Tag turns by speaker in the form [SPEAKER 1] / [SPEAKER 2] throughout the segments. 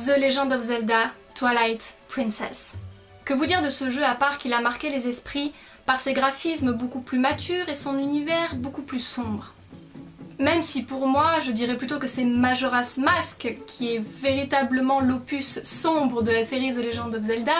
[SPEAKER 1] The Legend of Zelda Twilight Princess. Que vous dire de ce jeu à part qu'il a marqué les esprits par ses graphismes beaucoup plus matures et son univers beaucoup plus sombre. Même si pour moi, je dirais plutôt que c'est Majora's Mask qui est véritablement l'opus sombre de la série The Legend of Zelda,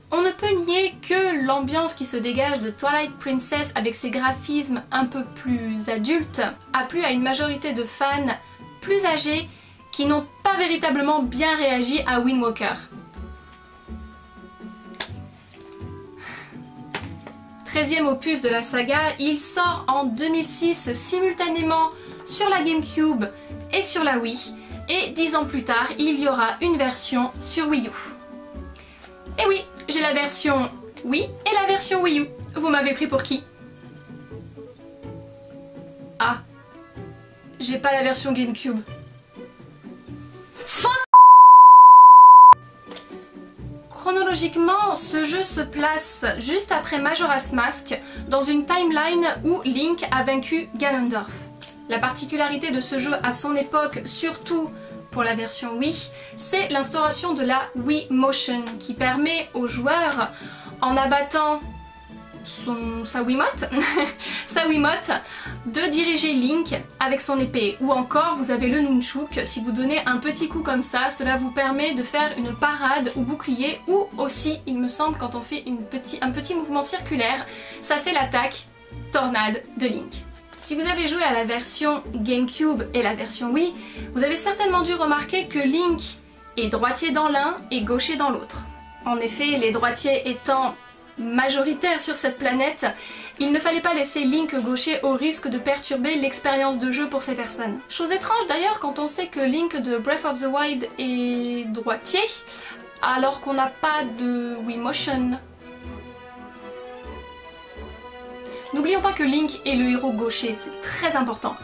[SPEAKER 1] on ne peut nier que l'ambiance qui se dégage de Twilight Princess avec ses graphismes un peu plus adultes a plu à une majorité de fans plus âgés qui n'ont pas véritablement bien réagi à Wind Waker. 13e opus de la saga, il sort en 2006 simultanément sur la GameCube et sur la Wii, et 10 ans plus tard, il y aura une version sur Wii U. Et oui, j'ai la version Wii et la version Wii U. Vous m'avez pris pour qui? Ah, j'ai pas la version GameCube. Fuck! Chronologiquement, ce jeu se place juste après Majora's Mask dans une timeline où Link a vaincu Ganondorf. La particularité de ce jeu à son époque, surtout pour la version Wii, c'est l'instauration de la Wii Motion qui permet aux joueurs, en abattant sa Wiimote, de diriger Link avec son épée. Ou encore, vous avez le Nunchuk, si vous donnez un petit coup comme ça, cela vous permet de faire une parade ou bouclier, ou aussi, il me semble, quand on fait un petit mouvement circulaire, ça fait l'attaque tornade de Link. Si vous avez joué à la version GameCube et la version Wii, vous avez certainement dû remarquer que Link est droitier dans l'un et gaucher dans l'autre. En effet, les droitiers étant majoritaires sur cette planète, il ne fallait pas laisser Link gaucher au risque de perturber l'expérience de jeu pour ces personnes. Chose étrange d'ailleurs quand on sait que Link de Breath of the Wild est droitier, alors qu'on n'a pas de Wii Motion. N'oublions pas que Link est le héros gaucher, c'est très important.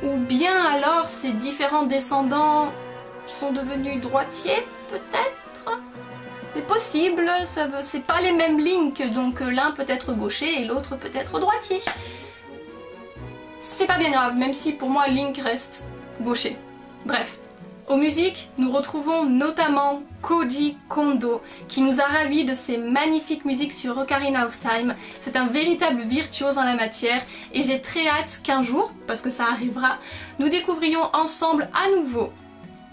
[SPEAKER 1] Ou bien alors ses différents descendants sont devenus droitiers, peut-être? C'est possible, c'est pas les mêmes Link, donc l'un peut être gaucher et l'autre peut être droitier. C'est pas bien grave, même si pour moi Link reste gaucher. Bref. Aux musiques, nous retrouvons notamment Koji Kondo, qui nous a ravis de ses magnifiques musiques sur Ocarina of Time. C'est un véritable virtuose en la matière, et j'ai très hâte qu'un jour, parce que ça arrivera, nous découvrions ensemble à nouveau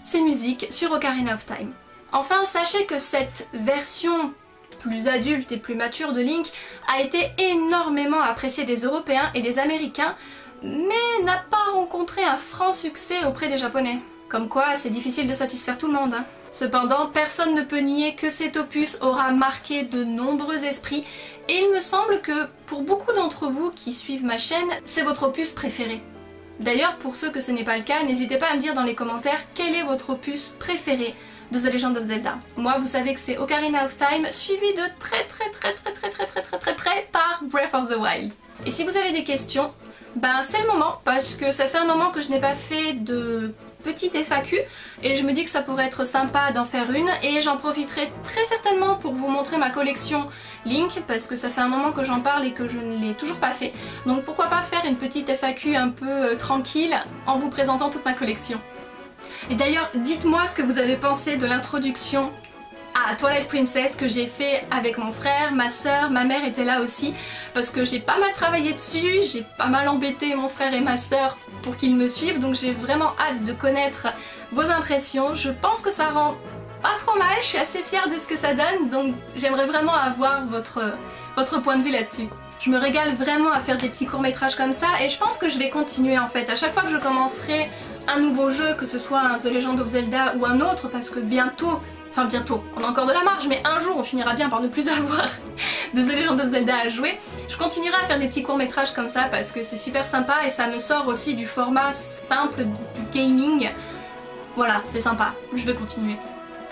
[SPEAKER 1] ces musiques sur Ocarina of Time. Enfin, sachez que cette version plus adulte et plus mature de Link a été énormément appréciée des Européens et des Américains, mais n'a pas rencontré un franc succès auprès des Japonais. Comme quoi, c'est difficile de satisfaire tout le monde. Cependant, personne ne peut nier que cet opus aura marqué de nombreux esprits, et il me semble que pour beaucoup d'entre vous qui suivent ma chaîne, c'est votre opus préféré. D'ailleurs, pour ceux que ce n'est pas le cas, n'hésitez pas à me dire dans les commentaires quel est votre opus préféré de The Legend of Zelda. Moi, vous savez que c'est Ocarina of Time, suivi de très près par Breath of the Wild. Et si vous avez des questions, ben c'est le moment, parce que ça fait un moment que je n'ai pas fait de petite FAQ et je me dis que ça pourrait être sympa d'en faire une, et j'en profiterai très certainement pour vous montrer ma collection Link, parce que ça fait un moment que j'en parle et que je ne l'ai toujours pas fait. Donc pourquoi pas faire une petite FAQ un peu tranquille en vous présentant toute ma collection. Et d'ailleurs, dites-moi ce que vous avez pensé de l'introduction à Twilight Princess que j'ai fait avec mon frère, ma soeur, ma mère était là aussi, parce que j'ai pas mal travaillé dessus, j'ai pas mal embêté mon frère et ma soeur pour qu'ils me suivent, donc j'ai vraiment hâte de connaître vos impressions. Je pense que ça rend pas trop mal, je suis assez fière de ce que ça donne, donc j'aimerais vraiment avoir votre point de vue là-dessus. Je me régale vraiment à faire des petits courts-métrages comme ça, et je pense que je vais continuer en fait. À chaque fois que je commencerai un nouveau jeu, que ce soit un The Legend of Zelda ou un autre, parce que bientôt, on a encore de la marge, mais un jour on finira bien par ne plus avoir de The Legend of Zelda à jouer. Je continuerai à faire des petits courts-métrages comme ça parce que c'est super sympa et ça me sort aussi du format simple du gaming. Voilà, c'est sympa, je vais continuer.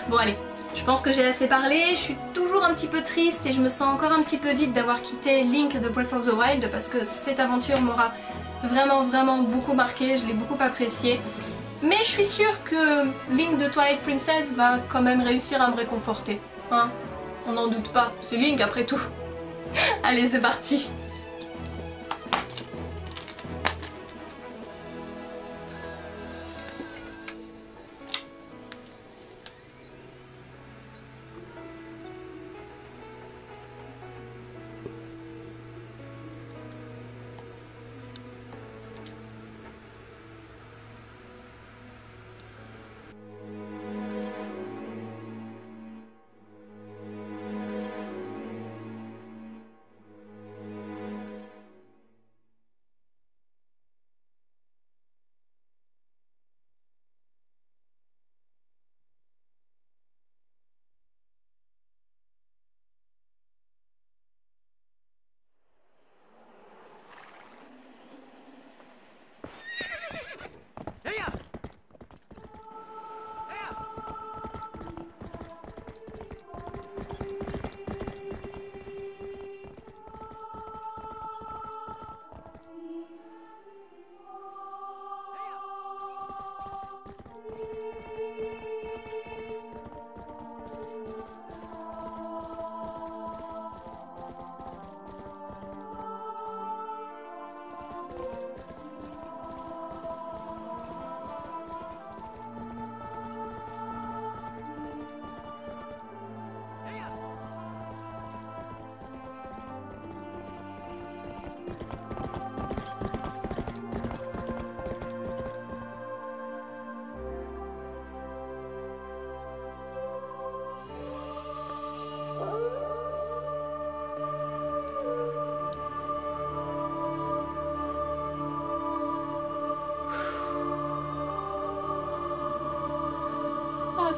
[SPEAKER 1] Bon allez, je pense que j'ai assez parlé, je suis toujours un petit peu triste et je me sens encore un petit peu vide d'avoir quitté Link de Breath of the Wild parce que cette aventure m'aura vraiment beaucoup marqué, je l'ai beaucoup appréciée. Mais je suis sûre que Link de Twilight Princess va quand même réussir à me réconforter. Hein? On n'en doute pas, c'est Link après tout. Allez, c'est parti!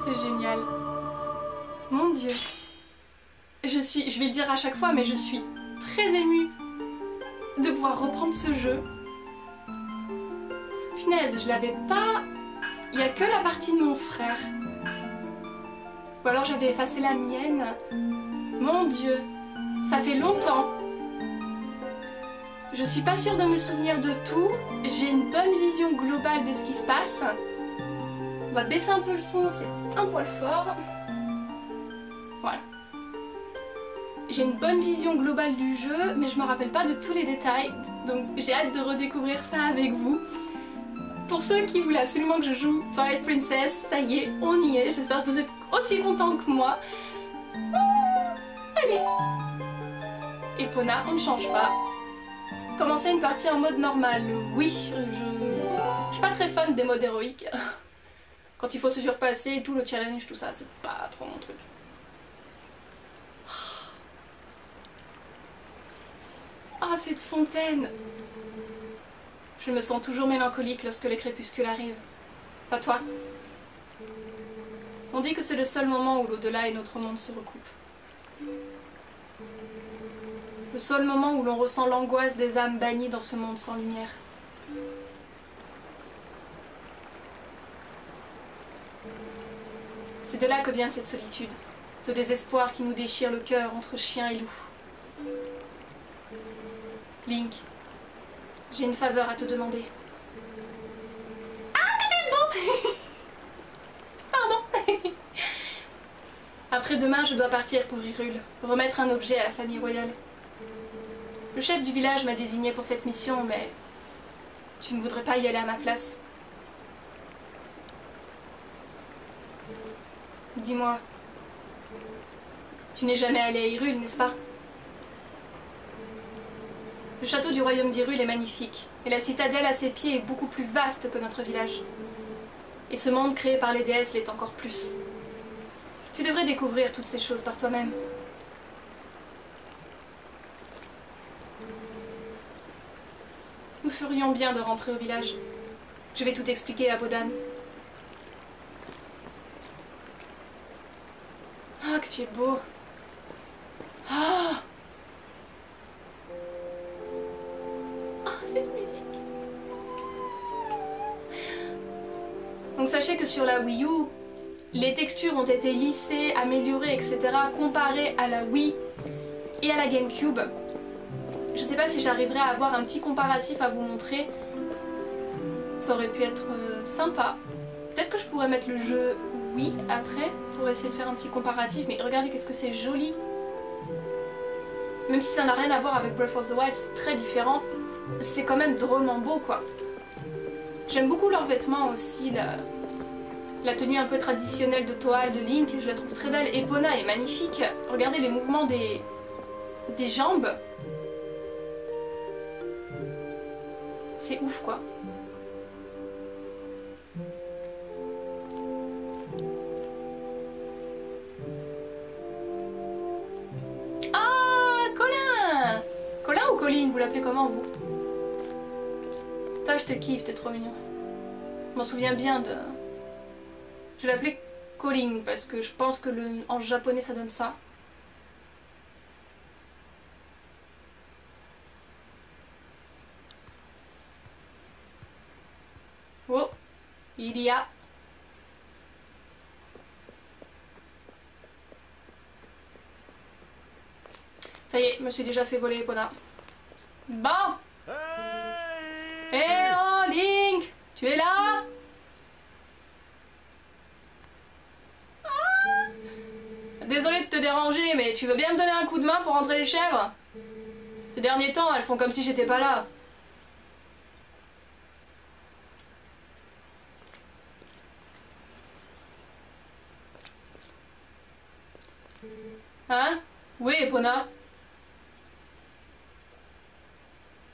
[SPEAKER 1] c'est génial. Mon Dieu. Je vais le dire à chaque fois, mais je suis très émue de pouvoir reprendre ce jeu. Punaise, je l'avais pas... Il n'y a que la partie de mon frère. Ou alors j'avais effacé la mienne. Mon Dieu, ça fait longtemps. Je suis pas sûre de me souvenir de tout. J'ai une bonne vision globale de ce qui se passe. On va baisser un peu le son, c'est un poil fort. Voilà. J'ai une bonne vision globale du jeu, mais je me rappelle pas de tous les détails. Donc j'ai hâte de redécouvrir ça avec vous. Pour ceux qui voulaient absolument que je joue Twilight Princess, ça y est, on y est. J'espère que vous êtes aussi contents que moi. Allez. Epona, on ne change pas. Commencer une partie en mode normal. Oui, je suis pas très fan des modes héroïques. Quand il faut se surpasser et tout, le challenge, tout ça, c'est pas trop mon truc. Ah, cette fontaine! Je me sens toujours mélancolique lorsque les crépuscules arrivent. Pas toi? On dit que c'est le seul moment où l'au-delà et notre monde se recoupent. Le seul moment où l'on ressent l'angoisse des âmes bannies dans ce monde sans lumière. C'est de là que vient cette solitude, ce désespoir qui nous déchire le cœur entre chien et loup. Link, j'ai une faveur à te demander. Ah, mais t'es beau. Pardon. Après-demain, je dois partir pour Hyrule, remettre un objet à la famille royale. Le chef du village m'a désigné pour cette mission, mais tu ne voudrais pas y aller à ma place. Dis-moi, tu n'es jamais allé à Hyrule, n'est-ce pas? Le château du royaume d'Hyrule est magnifique, et la citadelle à ses pieds est beaucoup plus vaste que notre village. Et ce monde créé par les déesses l'est encore plus. Tu devrais découvrir toutes ces choses par toi-même. Nous ferions bien de rentrer au village. Je vais tout expliquer à Bodan. Ah, que tu es beau. Ah, cette musique. Donc sachez que sur la Wii U, les textures ont été lissées, améliorées, etc. comparées à la Wii et à la GameCube. Je sais pas si j'arriverai à avoir un petit comparatif à vous montrer. Ça aurait pu être sympa. Peut-être que je pourrais mettre le jeu Wii après pour essayer de faire un petit comparatif. Mais regardez qu'est-ce que c'est joli. Même si ça n'a rien à voir avec Breath of the Wild, c'est très différent. C'est quand même drôlement beau quoi. J'aime beaucoup leurs vêtements aussi, la tenue un peu traditionnelle de Toa et de Link, je la trouve très belle. Epona est magnifique. Regardez les mouvements des jambes. C'est ouf quoi. Ah, Colin! Colin ou Colline, vous l'appelez comment vous? Toi je te kiffe, t'es trop mignon. Je m'en souviens bien de... Je l'appelais Colin parce que je pense que en japonais ça donne ça. Oh, il y a... Ça y est, je me suis déjà fait voler Epona. Bon. Hey oh Link, tu es là? Désolée de te déranger, mais tu veux bien me donner un coup de main pour rentrer les chèvres? Ces derniers temps, elles font comme si j'étais pas là. Hein? Oui, Epona.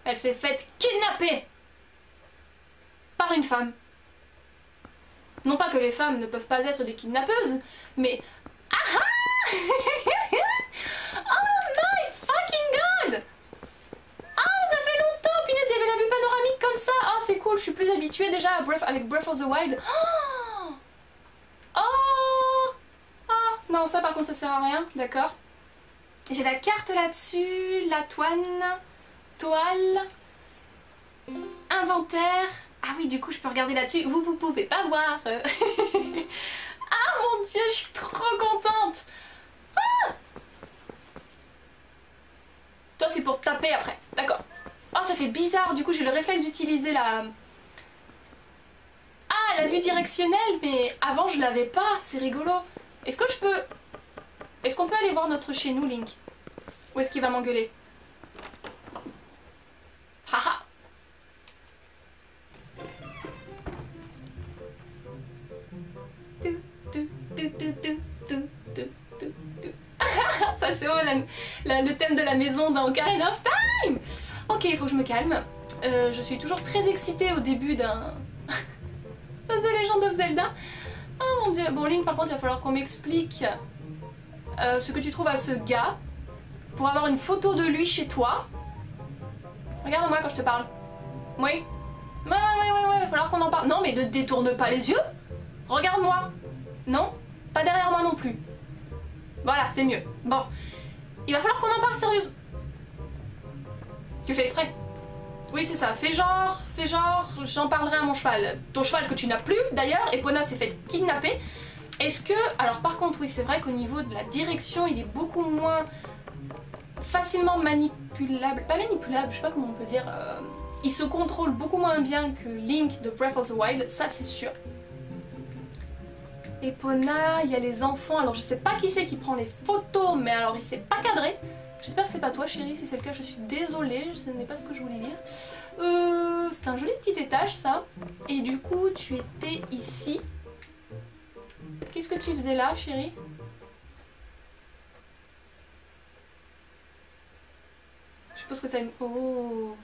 [SPEAKER 1] Elle s'est faite kidnapper par une femme. Non pas que les femmes ne peuvent pas être des kidnappeuses, mais... Ah ah. Oh my fucking god! Ah, ça fait longtemps, punaise, il y avait la vue panoramique comme ça. Ah, c'est cool, je suis plus habituée déjà avec Breath of the Wild. Oh, contre ça sert à rien, d'accord. J'ai la carte là-dessus, la toile, inventaire. Ah oui, du coup je peux regarder là-dessus, vous pouvez pas voir. Ah mon dieu, je suis trop contente. Ah, toi c'est pour te taper après, d'accord. Oh ça fait bizarre, du coup j'ai le réflexe d'utiliser la... Ah, la vue directionnelle, mais avant je l'avais pas, c'est rigolo. Est-ce que je peux... Est-ce qu'on peut aller voir notre chez nous, Link? Où est-ce qu'il va m'engueuler? Haha. Ça c'est le thème de la maison dans Ocarina of Time. Ok, il faut que je me calme. Je suis toujours très excitée au début d'un... The Legend of Zelda. Oh mon dieu. Bon Link, par contre il va falloir qu'on m'explique ce que tu trouves à ce gars pour avoir une photo de lui chez toi. Regarde-moi quand je te parle. Oui. Ouais, il va falloir qu'on en parle. Non mais ne détourne pas les yeux. Regarde-moi. Non, pas derrière moi non plus. Voilà, c'est mieux. Bon. Il va falloir qu'on en parle sérieusement. Tu fais exprès? Oui, c'est ça. Fais genre, j'en parlerai à mon cheval. Ton cheval que tu n'as plus, d'ailleurs, Epona s'est fait kidnapper. Est-ce que... Alors par contre, oui, c'est vrai qu'au niveau de la direction, il est beaucoup moins facilement manipulable. Pas manipulable, je sais pas comment on peut dire. Il se contrôle beaucoup moins bien que Link de Breath of the Wild, ça c'est sûr. Epona, il y a les enfants. Alors je sais pas qui c'est qui prend les photos, mais alors il s'est pas cadré. J'espère que c'est pas toi chérie, si c'est le cas je suis désolée, ce n'est pas ce que je voulais dire. C'est un joli petit étage ça. Et du coup tu étais ici. Qu'est-ce que tu faisais là chérie? Je suppose que t'as une... Oh.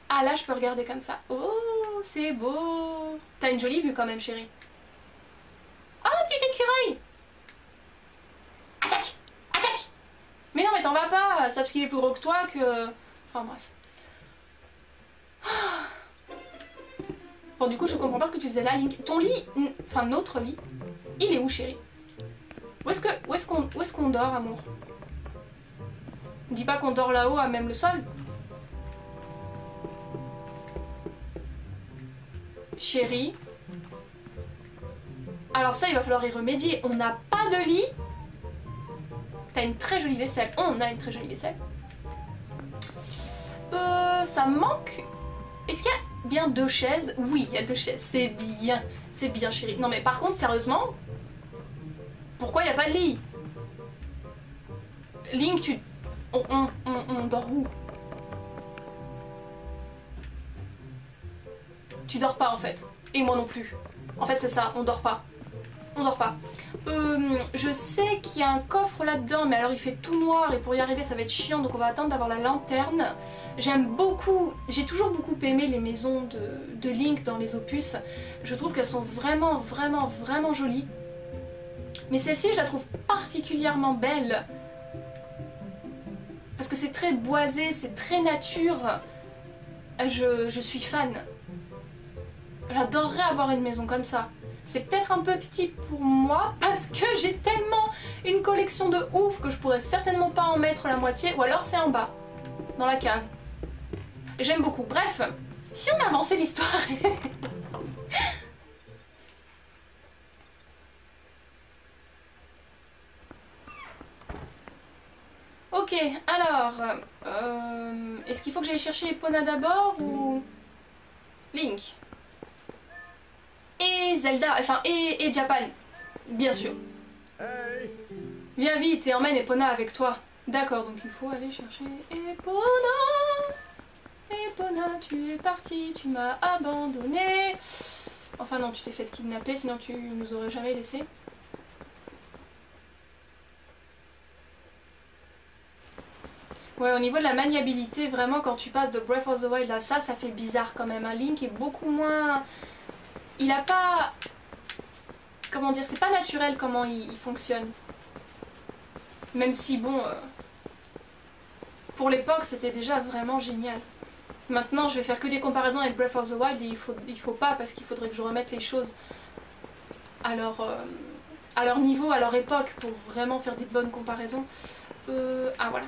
[SPEAKER 1] Ah là je peux regarder comme ça. Oh c'est beau. T'as une jolie vue quand même chérie. Oh petit écureuil. Attaque. Mais non mais t'en vas pas, c'est pas parce qu'il est plus gros que toi que... Enfin bref. Bon du coup je comprends pas ce que tu faisais là Link. Ton lit, enfin notre lit, il est où chérie? Où est-ce qu'on dort amour? Dis pas qu'on dort là-haut à même le sol. Chérie. Alors ça il va falloir y remédier, on n'a pas de lit. T'as une très jolie vaisselle. On a une très jolie vaisselle. Ça manque... Est-ce qu'il y a bien 2 chaises? Oui, il y a 2 chaises. C'est bien. C'est bien, chérie. Non, mais par contre, sérieusement, pourquoi il n'y a pas de lit? Link, tu... On dort où? Tu dors pas, en fait. Et moi non plus. En fait, c'est ça, on dort pas. On dort pas. Je sais qu'il y a un coffre là-dedans, mais alors il fait tout noir et pour y arriver ça va être chiant, donc on va attendre d'avoir la lanterne. J'aime beaucoup, j'ai toujours beaucoup aimé les maisons de Link dans les opus. Je trouve qu'elles sont vraiment jolies. Mais celle-ci je la trouve particulièrement belle. Parce que c'est très boisé, c'est très nature. Je suis fan. J'adorerais avoir une maison comme ça. C'est peut-être un peu petit pour moi parce que j'ai tellement une collection de ouf que je pourrais certainement pas en mettre la moitié, ou alors c'est en bas, dans la cave. J'aime beaucoup. Bref, si on avançait l'histoire... Ok, alors... est-ce qu'il faut que j'aille chercher Epona d'abord ou... Link? Et Zelda, enfin, et Japan, bien sûr. Hey. Viens vite et emmène Epona avec toi. D'accord, donc il faut aller chercher Epona. Epona, tu es parti, tu m'as abandonné. Enfin non, tu t'es fait kidnapper, sinon tu nous aurais jamais laissé. Ouais, au niveau de la maniabilité, vraiment, quand tu passes de Breath of the Wild à ça fait bizarre quand même. Un Link est beaucoup moins... Il a pas... Comment dire, c'est pas naturel comment il fonctionne. Même si bon... pour l'époque c'était déjà vraiment génial. Maintenant je vais faire que des comparaisons avec Breath of the Wild et il faut pas parce qu'il faudrait que je remette les choses à leur à leur niveau, à leur époque, pour vraiment faire des bonnes comparaisons. Ah voilà.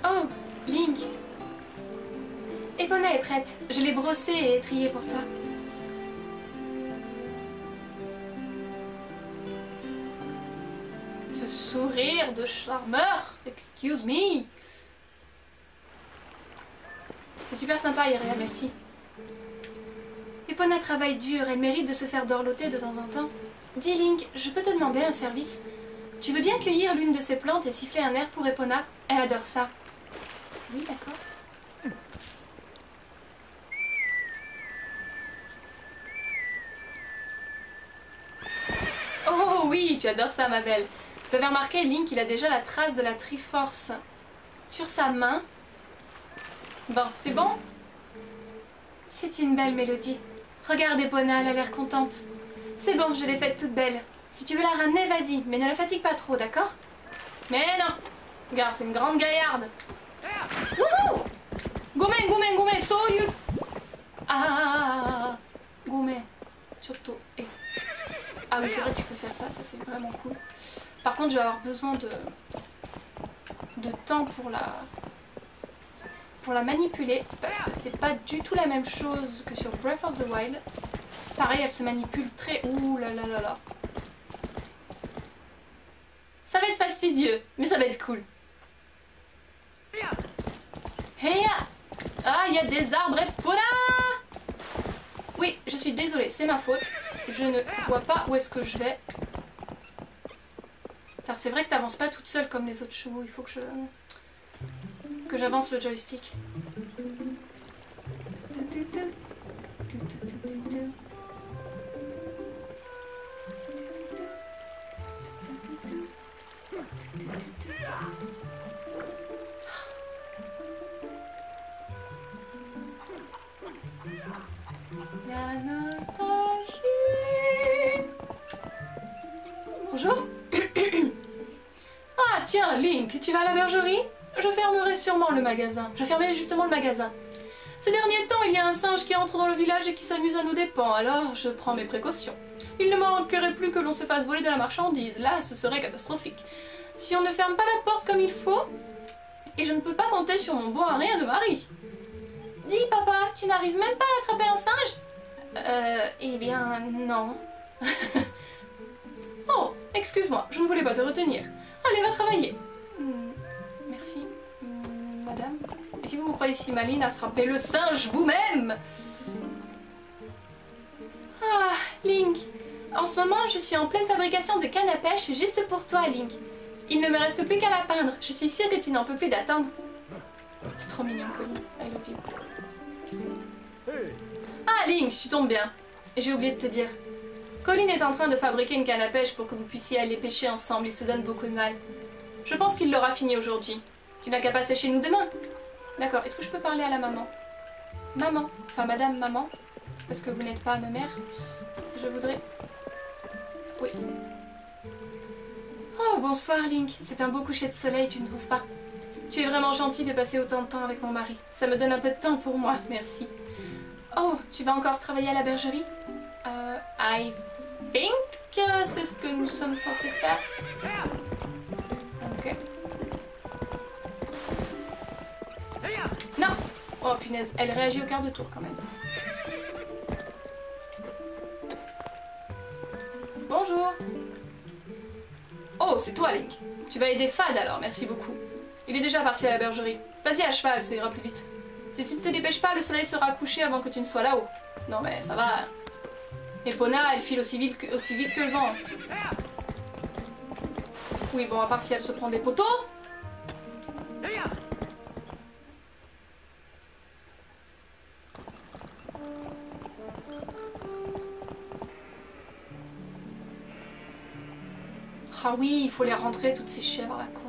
[SPEAKER 2] Oh, Link. Epona est prête. Je l'ai brossée et étriée pour toi.
[SPEAKER 1] Ce sourire de charmeur, excuse me.
[SPEAKER 2] C'est super sympa, Iria, merci. Epona travaille dur, elle mérite de se faire dorloter de temps en temps. Dis Link, je peux te demander un service? Tu veux bien cueillir l'une de ces plantes et siffler un air pour Epona? Elle adore ça. Oui, d'accord.
[SPEAKER 1] Oh oui, tu adores ça, ma belle. Vous avez remarqué, Link, il a déjà la trace de la Triforce sur sa main. Bon, c'est bon?
[SPEAKER 2] C'est une belle mélodie. Regarde Epona, elle a l'air contente. C'est bon, je l'ai faite toute belle. Si tu veux la ramener, vas-y, mais ne la fatigue pas trop, d'accord?
[SPEAKER 1] Mais non. Regarde, c'est une grande gaillarde. Wouhou! Gomen, gomen, gomen, so you... Ah, gomen, surtout. Ah oui, c'est vrai que tu peux faire ça, ça c'est vraiment cool. Par contre, je vais avoir besoin de temps pour la manipuler, parce que c'est pas du tout la même chose que sur Breath of the Wild. Pareil, elle se manipule très... Ouh là là là là. Ça va être fastidieux, mais ça va être cool. Heya! Ah, il y a des arbres et Epona! Oui, je suis désolée, c'est ma faute. Je ne vois pas où est-ce que je vais. C'est vrai que t'avances pas toute seule comme les autres chevaux. Il faut que j'avance le joystick. La nostalgie. Bonjour. Ah tiens, Link, tu vas à la bergerie? Je fermerai sûrement le magasin. Je fermerai justement le magasin. Ces derniers temps, il y a un singe qui entre dans le village et qui s'amuse à nos dépens, alors je prends mes précautions. Il ne manquerait plus que l'on se fasse voler de la marchandise. Là, ce serait catastrophique. Si on ne ferme pas la porte comme il faut, et je ne peux pas compter sur mon bon à rien de mari. Dis, papa, tu n'arrives même pas à attraper un singe? Eh bien, non. Oh, excuse-moi, je ne voulais pas te retenir. Allez, va travailler. Merci, madame. Et si vous vous croyez si maline, attrapez le singe vous-même. Ah, Link. En ce moment, je suis en pleine fabrication de canne à pêche juste pour toi, Link. Il ne me reste plus qu'à la peindre. Je suis sûre que tu n'en peux plus d'attendre. C'est trop mignon, Colin. I love you. Ah, Link, tu tombes bien. J'ai oublié de te dire. Colin est en train de fabriquer une canne à pêche pour que vous puissiez aller pêcher ensemble. Il se donne beaucoup de mal. Je pense qu'il l'aura fini aujourd'hui. Tu n'as qu'à passer chez nous demain. D'accord, est-ce que je peux parler à la maman? Maman, enfin madame maman, parce que vous n'êtes pas ma mère. Je voudrais... Oui. Oh, bonsoir Link. C'est un beau coucher de soleil, tu ne trouves pas? Tu es vraiment gentil de passer autant de temps avec mon mari. Ça me donne un peu de temps pour moi, merci. Oh, tu vas encore travailler à la bergerie? I think c'est ce que nous sommes censés faire. Ok. Non! Oh punaise, elle réagit au quart de tour quand même. Bonjour! Oh, c'est toi Link. Tu vas aider Fad alors, merci beaucoup. Il est déjà parti à la bergerie. Vas-y à cheval, ça ira plus vite. Si tu ne te dépêches pas, le soleil sera couché avant que tu ne sois là-haut. Non mais ça va. Epona, elle file aussi vite que le vent. Oui, bon, à part si elle se prend des poteaux. Ah oui, il faut les rentrer, toutes ces chèvres à la con.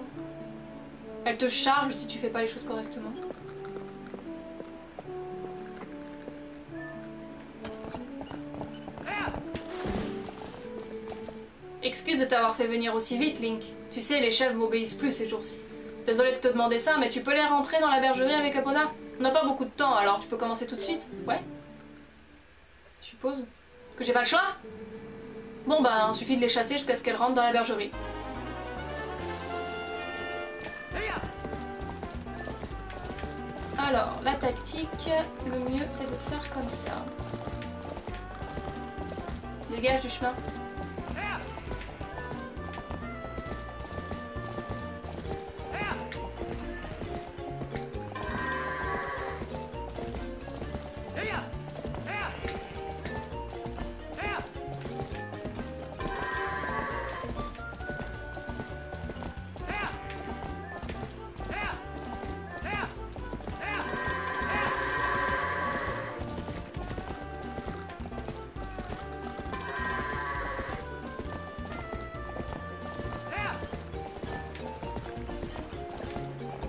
[SPEAKER 1] Elles te chargent si tu fais pas les choses correctement.
[SPEAKER 2] Excuse de t'avoir fait venir aussi vite, Link. Tu sais, les chefs m'obéissent plus ces jours-ci. Désolée de te demander ça, mais tu peux les rentrer dans la bergerie avec Epona? On n'a pas beaucoup de temps, alors tu peux commencer tout de suite? Ouais? Je suppose. Que j'ai pas le choix? Bon ben, suffit de les chasser jusqu'à ce qu'elles rentrent dans la bergerie. Alors, la tactique, le mieux c'est de faire comme ça. Dégage du chemin.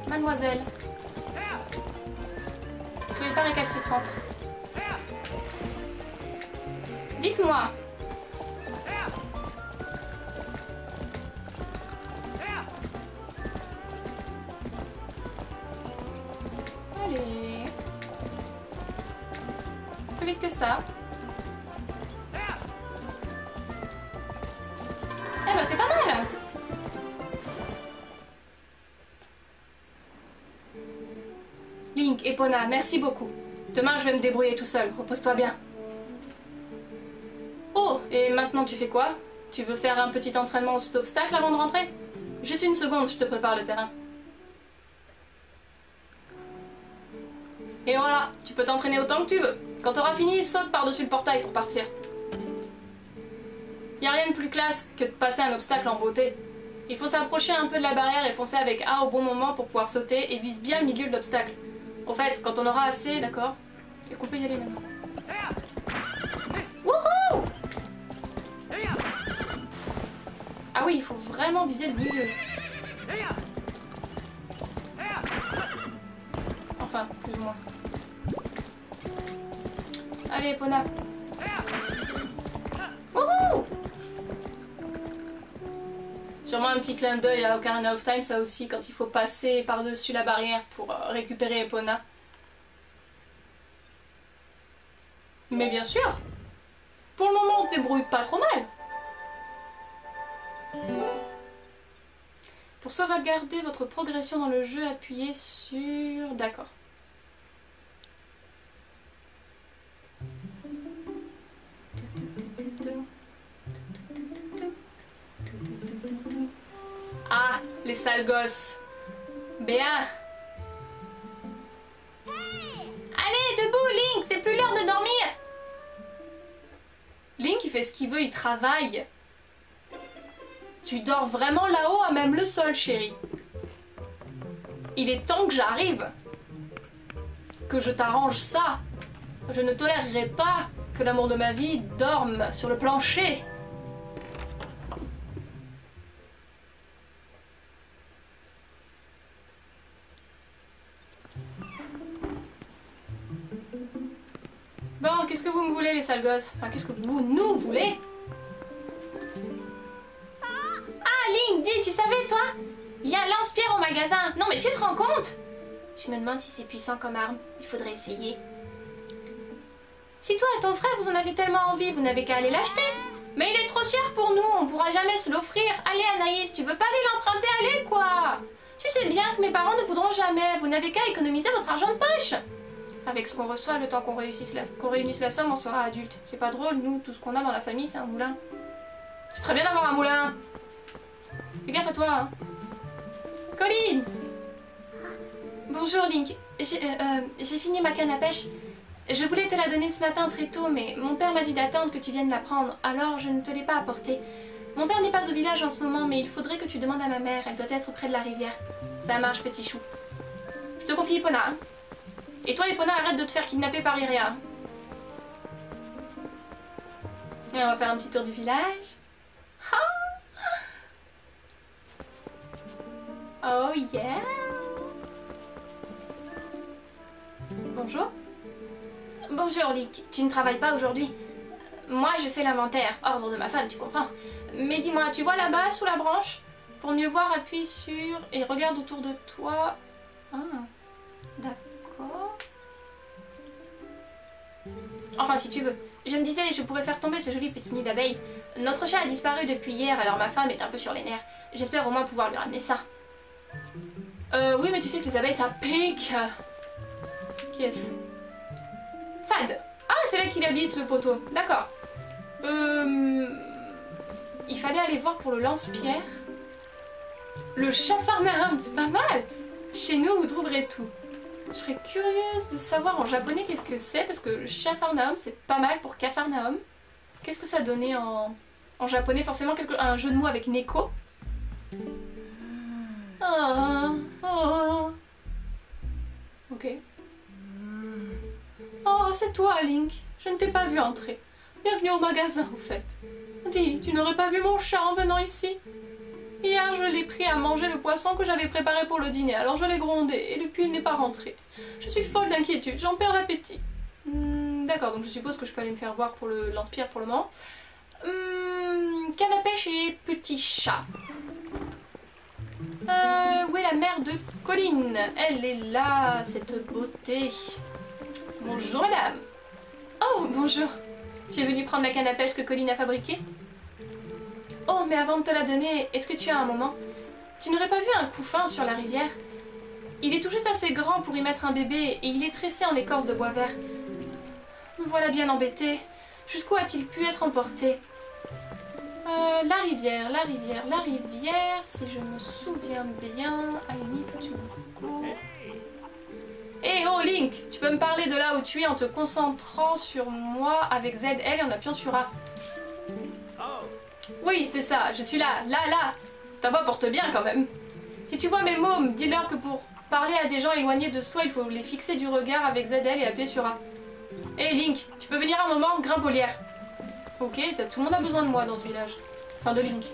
[SPEAKER 2] Mademoiselle. Ne soyez pas récalcitrante. Dites-moi. Allez. Plus vite que ça. Eh ben c'est pas mal. Link, Epona, merci beaucoup. Demain, je vais me débrouiller tout seul. Repose-toi bien. Oh, et maintenant, tu fais quoi? Tu veux faire un petit entraînement au saut d'obstacle avant de rentrer? Juste une seconde, je te prépare le terrain. Et voilà, tu peux t'entraîner autant que tu veux. Quand t'auras fini, saute par-dessus le portail pour partir. Y a rien de plus classe que de passer un obstacle en beauté. Il faut s'approcher un peu de la barrière et foncer avec A au bon moment pour pouvoir sauter et vise bien le milieu de l'obstacle. Au fait, quand on aura assez, d'accord? Et qu'on peut y aller maintenant. Wouhou! Ah oui, il faut vraiment viser le milieu. Enfin, plus ou moins. Allez, Epona. Wouhou! Sûrement un petit clin d'œil à Ocarina of Time, ça aussi, quand il faut passer par-dessus la barrière pour récupérer Epona. Mais bien sûr, pour le moment on se débrouille pas trop mal. Pour sauvegarder votre progression dans le jeu, appuyez sur... D'accord. Ah, les sales gosses. Béa. Allez, debout, Link, c'est plus l'heure de dormir. Link, il fait ce qu'il veut, il travaille. Tu dors vraiment là-haut à même le sol, chérie. Il est temps que j'arrive. Que je t'arrange ça. Je ne tolérerai pas que l'amour de ma vie dorme sur le plancher. Bon, qu'est-ce que vous me voulez, les sales gosses? Enfin, qu'est-ce que vous nous voulez? Ah, Link, dis, tu savais, toi? Il y a lance-pierre au magasin. Non, mais tu te rends compte? Je me demande si c'est puissant comme arme. Il faudrait essayer. Si toi et ton frère, vous en avez tellement envie, vous n'avez qu'à aller l'acheter. Mais il est trop cher pour nous, on pourra jamais se l'offrir. Allez, Anaïs, tu veux pas aller l'emprunter? Allez, quoi! Tu sais bien que mes parents ne voudront jamais. Vous n'avez qu'à économiser votre argent de poche. Avec ce qu'on reçoit, le temps qu'on réunisse la somme, on sera adulte. C'est pas drôle, nous, tout ce qu'on a dans la famille, c'est un moulin. C'est très bien d'avoir un moulin. Fais gaffe à toi, hein. Colline! Bonjour, Link. J'ai fini ma canne à pêche. Je voulais te la donner ce matin très tôt, mais mon père m'a dit d'attendre que tu viennes la prendre, alors je ne te l'ai pas apportée. Mon père n'est pas au village en ce moment, mais il faudrait que tu demandes à ma mère, elle doit être près de la rivière. Ça marche, petit chou. Je te confie Epona, hein. Et toi, Epona, arrête de te faire kidnapper par Iria. Et on va faire un petit tour du village. Oh yeah! Bonjour. Bonjour, Link. Tu ne travailles pas aujourd'hui? Moi, je fais l'inventaire, ordre de ma femme, tu comprends. Mais dis-moi, tu vois là-bas, sous la branche? Pour mieux voir, appuie sur... et regarde autour de toi. Ah, d'accord. Enfin, si tu veux. Je me disais, je pourrais faire tomber ce joli petit nid d'abeilles. Notre chat a disparu depuis hier, alors ma femme est un peu sur les nerfs. J'espère au moins pouvoir lui ramener ça. Oui, mais tu sais que les abeilles, ça pique. Qui est-ce? Fad. Ah, c'est là qu'il habite, le poteau. D'accord. Il fallait aller voir pour le lance-pierre. Le Capharnaüm, c'est pas mal. Chez nous, vous trouverez tout. Je serais curieuse de savoir en japonais qu'est-ce que c'est, parce que le Capharnaüm, c'est pas mal pour Capharnaüm. Qu'est-ce que ça donnait en japonais? Forcément un jeu de mots avec Neko. Ah, oh. Ok. Oh, c'est toi, Link. Je ne t'ai pas vu entrer. Bienvenue au magasin, au fait. Dis, tu n'aurais pas vu mon chat en venant ici? Hier, je l'ai pris à manger le poisson que j'avais préparé pour le dîner, alors je l'ai grondé, et depuis il n'est pas rentré. Je suis folle d'inquiétude, j'en perds l'appétit. D'accord, donc je suppose que je peux aller me faire voir pour le lance-pierre pour le moment. Canne à pêche et petit chat. Où est la mère de Colline? Elle est là, cette beauté. Bonjour madame. Oh, bonjour. Tu es venue prendre la canne à pêche que Colline a fabriquée? Oh, mais avant de te la donner, est-ce que tu as un moment? Tu n'aurais pas vu un couffin sur la rivière? Il est tout juste assez grand pour y mettre un bébé et il est tressé en écorce de bois vert. Me voilà bien embêtée. Jusqu'où a-t-il pu être emporté? La rivière, si je me souviens bien... I need to go... Eh oh Link, tu peux me parler de là où tu es en te concentrant sur moi avec ZL et en appuyant sur A. Oui, c'est ça, je suis là. Ta voix porte bien quand même. Si tu vois mes mômes, dis-leur que pour parler à des gens éloignés de soi, il faut les fixer du regard avec ZL et appuyer sur A. Eh Link, tu peux venir un moment, grimpe au lierre. Ok, tout le monde a besoin de moi dans ce village. Enfin de Link.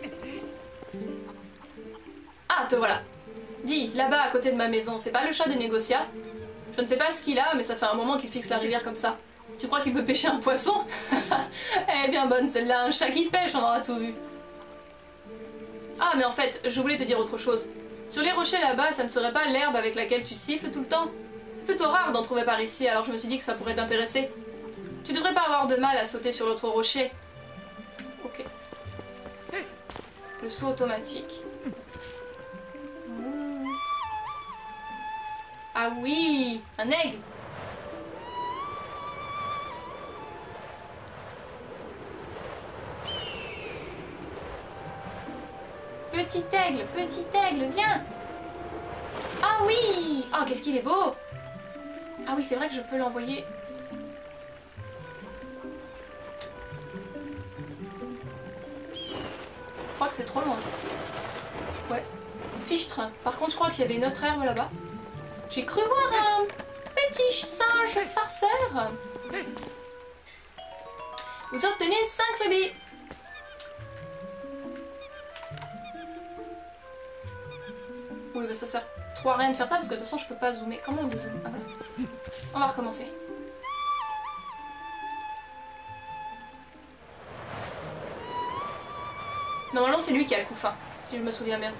[SPEAKER 2] Ah, te voilà. Dis, là-bas à côté de ma maison, c'est pas le chat de Négocia? Je ne sais pas ce qu'il a, mais ça fait un moment qu'il fixe la rivière comme ça. Tu crois qu'il peut pêcher un poisson? Eh bien bonne celle-là, un chat qui pêche, on aura tout vu. Ah mais en fait, je voulais te dire autre chose. Sur les rochers là-bas, ça ne serait pas l'herbe avec laquelle tu siffles tout le temps? C'est plutôt rare d'en trouver par ici, alors je me suis dit que ça pourrait t'intéresser. Tu devrais pas avoir de mal à sauter sur l'autre rocher. Ok. Le saut automatique. Ah oui, un aigle. Petit aigle, viens. Ah oui. Oh, qu'est-ce qu'il est beau. Ah oui, c'est vrai que je peux l'envoyer. Je crois que c'est trop loin. Ouais. Fichtre. Par contre, je crois qu'il y avait une autre herbe là-bas. J'ai cru voir un petit singe farceur. Vous obtenez 5 rubis. Oui, bah ça sert trop à rien de faire ça parce que de toute façon je peux pas zoomer. Comment on dézoome? Ah, voilà. On va recommencer. Normalement c'est lui qui a le couffin, si je me souviens bien.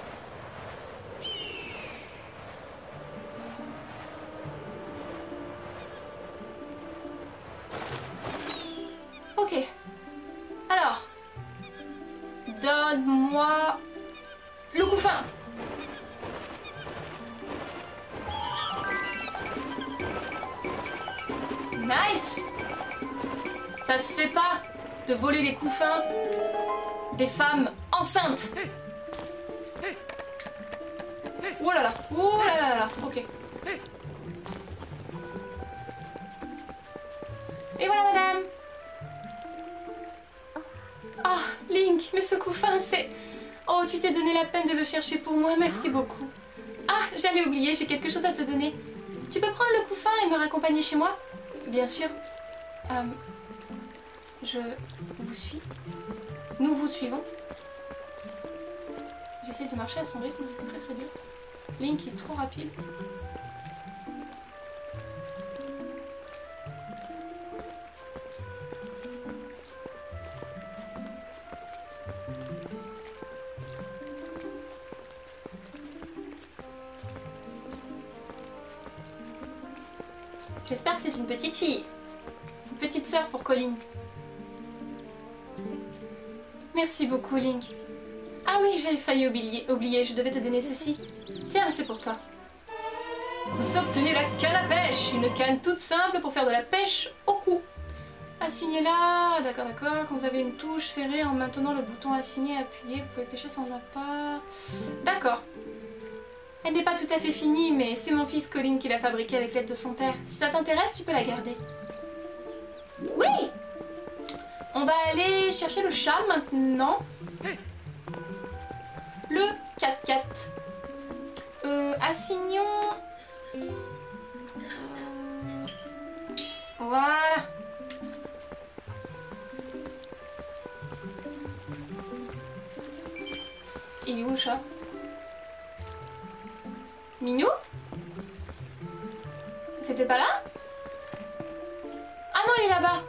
[SPEAKER 2] Ok. Alors. Donne-moi le couffin. Nice. Ça se fait pas de voler les couffins des femmes enceintes. Oh là là, oh là là là, ok. Et voilà madame. Ah, Link, mais ce couffin c'est... Oh, tu t'es donné la peine de le chercher pour moi, merci beaucoup. Ah, j'allais oublier, j'ai quelque chose à te donner. Tu peux prendre le couffin et me raccompagner chez moi? Bien sûr. Je vous suis. Nous vous suivons. J'essaie de marcher à son rythme, c'est très très dur. Link est trop rapide. J'espère que c'est une petite fille. Une petite sœur pour Colin. Merci beaucoup, Link. Ah oui, j'avais failli oublier, je devais te donner ceci. Tiens, c'est pour toi. Vous obtenez la canne à pêche, une canne toute simple pour faire de la pêche au cou. Assignez-la, d'accord, d'accord. Quand vous avez une touche ferrée en maintenant le bouton assigné appuyé, vous pouvez pêcher sans appât. D'accord. Elle n'est pas tout à fait finie, mais c'est mon fils Colin qui l'a fabriquée avec l'aide de son père. Si ça t'intéresse, tu peux la garder. Oui! On va aller chercher le chat maintenant. Le 4x4. Assignons... Voilà. Il est où le chat? Minou? C'était pas là? Ah non, il est là-bas.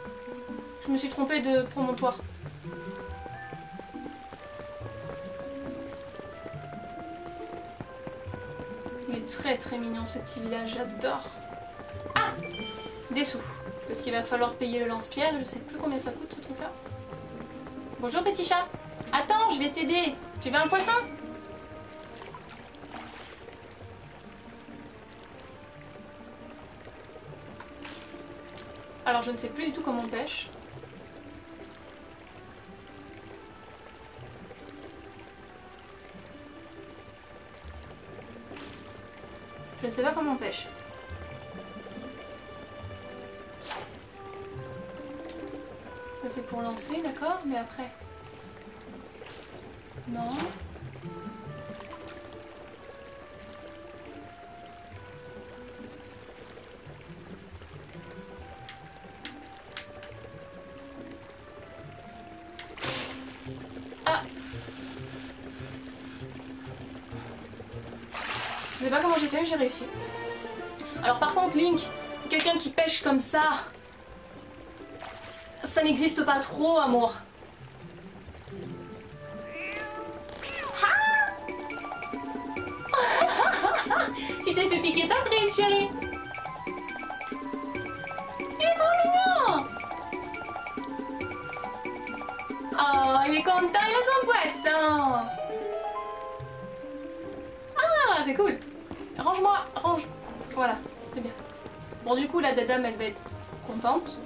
[SPEAKER 2] Je me suis trompée de promontoire. Il est très très mignon ce petit village, j'adore. Ah! Des sous. Parce qu'il va falloir payer le lance-pierre, je sais plus combien ça coûte ce truc-là. Bonjour petit chat. Attends, je vais t'aider. Tu veux un poisson? Alors je ne sais plus du tout comment on pêche. Je ne sais pas comment on pêche. Ça c'est pour lancer, d'accord, mais après... Non. Ah! Je sais pas comment j'ai fait, mais j'ai réussi. Alors par contre, Link, quelqu'un qui pêche comme ça, ça n'existe pas trop, amour. Tu t'es fait piquer ta prise, chérie. Il est trop mignon. Oh, il est content, il a son poisson. Ah, c'est cool. Range-moi, range. Voilà, c'est bien. Bon, du coup, la dame, elle va être contente.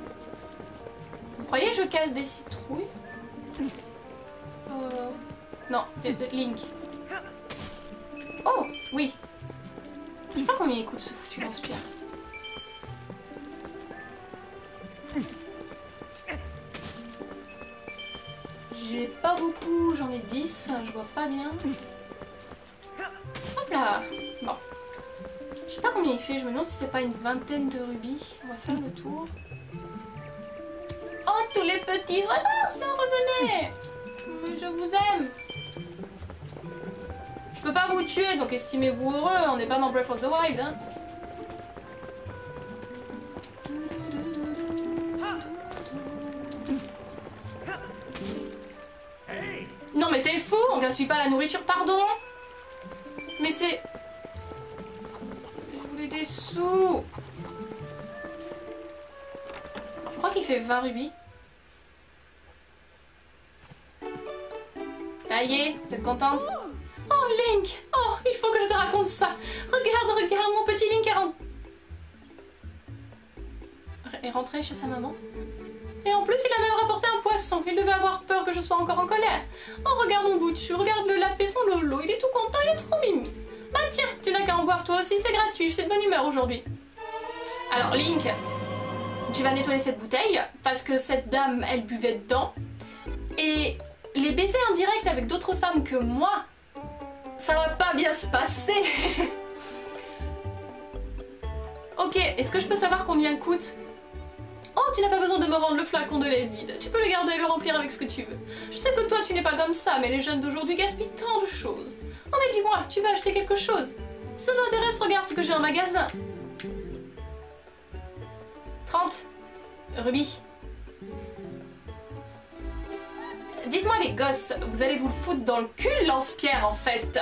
[SPEAKER 2] Vous croyez que je casse des citrouilles? Non, Link. Oh, oui. Je sais pas combien il coûte ce foutu lance-pierre. J'ai pas beaucoup, j'en ai 10, je vois pas bien. Hop là. Bon. Je sais pas combien il fait, je me demande si c'est pas une vingtaine de rubis. On va faire le tour. Oh, tous les petits oiseaux, revenez. Mais je vous aime. Je peux pas vous tuer, donc estimez-vous heureux, on n'est pas dans Breath of the Wild. Hein. Non mais t'es fou, on gaspille pas la nourriture, pardon. Mais c'est... Je voulais des sous. Je crois qu'il fait 20 rubis. Ça y est, vous êtes contente? Oh Link! Oh, il faut que je te raconte ça! Regarde, regarde, mon petit Link est rentré chez sa maman. Et en plus, il a même rapporté un poisson. Il devait avoir peur que je sois encore en colère. Oh, regarde mon bout de chou, regarde le lapin son lolo. Il est tout content, il est trop mimi. Bah tiens, tu n'as qu'à en boire toi aussi, c'est gratuit, c'est de bonne humeur aujourd'hui. Alors Link, tu vas nettoyer cette bouteille parce que cette dame, elle buvait dedans. Et les baisers en direct avec d'autres femmes que moi, ça va pas bien se passer. Ok, est-ce que je peux savoir combien coûte? Oh, tu n'as pas besoin de me rendre le flacon de lait vide. Tu peux le garder et le remplir avec ce que tu veux. Je sais que toi, tu n'es pas comme ça, mais les jeunes d'aujourd'hui gaspillent tant de choses. Oh, mais dis-moi, tu vas acheter quelque chose? Si ça t'intéresse, regarde ce que j'ai en magasin. 30 rubis. Dites-moi les gosses, vous allez vous le foutre dans le cul, lance-pierre, en fait.